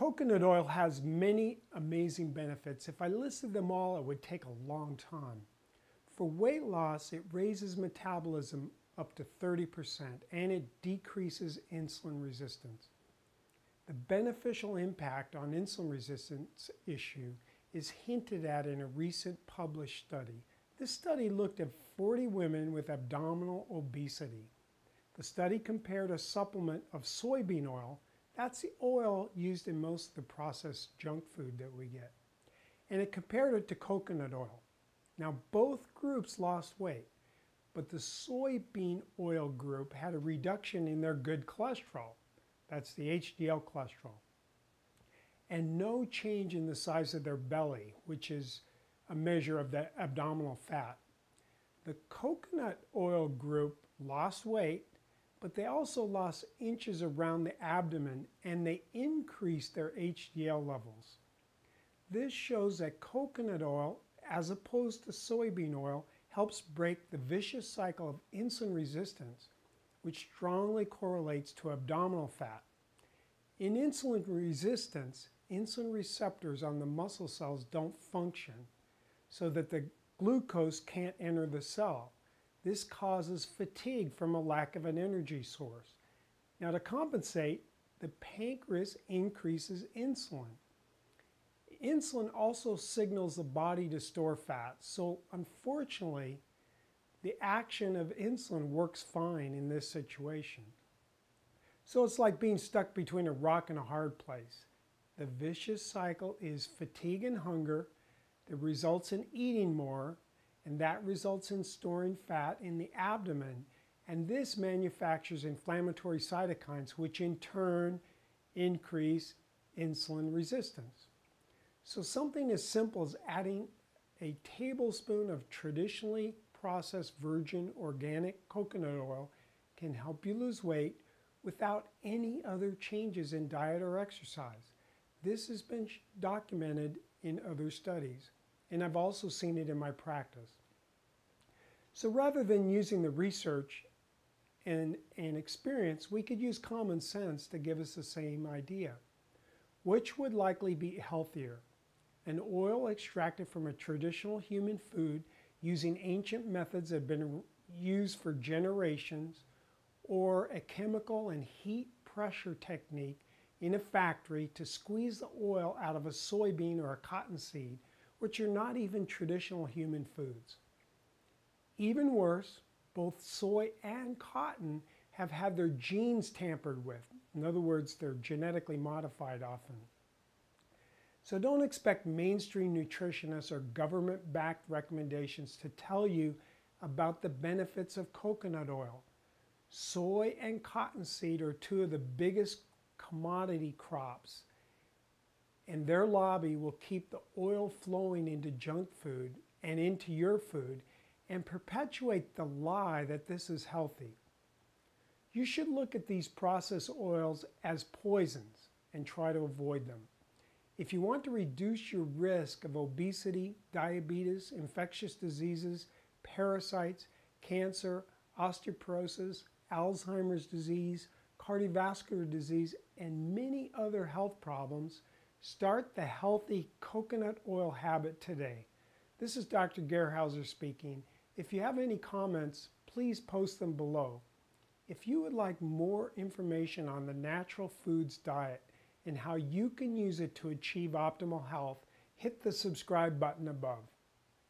Coconut oil has many amazing benefits. If I listed them all, it would take a long time. For weight loss, it raises metabolism up to 30% and it decreases insulin resistance. The beneficial impact on insulin resistance issue is hinted at in a recent published study. This study looked at 40 women with abdominal obesity. The study compared a supplement of soybean oil, that's the oil used in most of the processed junk food that we get, and it compared it to coconut oil. Now both groups lost weight, but the soybean oil group had a reduction in their good cholesterol, that's the HDL cholesterol, and no change in the size of their belly, which is a measure of the abdominal fat. The coconut oil group lost weight, but they also lost inches around the abdomen and they increased their HDL levels. This shows that coconut oil, as opposed to soybean oil, helps break the vicious cycle of insulin resistance, which strongly correlates to abdominal fat. In insulin resistance, insulin receptors on the muscle cells don't function, so that the glucose can't enter the cell. This causes fatigue from a lack of an energy source. Now to compensate, the pancreas increases insulin. Insulin also signals the body to store fat, so unfortunately, the action of insulin works fine in this situation. So it's like being stuck between a rock and a hard place. The vicious cycle is fatigue and hunger that results in eating more, and that results in storing fat in the abdomen, and this manufactures inflammatory cytokines, which in turn increase insulin resistance. So something as simple as adding a tablespoon of traditionally processed virgin organic coconut oil can help you lose weight without any other changes in diet or exercise. This has been documented in other studies, and I've also seen it in my practice. So rather than using the research and experience, we could use common sense to give us the same idea. Which would likely be healthier? An oil extracted from a traditional human food using ancient methods that have been used for generations, or a chemical and heat pressure technique in a factory to squeeze the oil out of a soybean or a cottonseed, which are not even traditional human foods. Even worse, both soy and cotton have had their genes tampered with. In other words, they're genetically modified often. So don't expect mainstream nutritionists or government-backed recommendations to tell you about the benefits of coconut oil. Soy and cottonseed are two of the biggest commodity crops, and their lobby will keep the oil flowing into junk food and into your food and perpetuate the lie that this is healthy. You should look at these processed oils as poisons and try to avoid them. If you want to reduce your risk of obesity, diabetes, infectious diseases, parasites, cancer, osteoporosis, Alzheimer's disease, cardiovascular disease, and many other health problems, start the healthy coconut oil habit today. This is Dr. Gerhauser speaking. If you have any comments, please post them below. If you would like more information on the natural foods diet and how you can use it to achieve optimal health, hit the subscribe button above.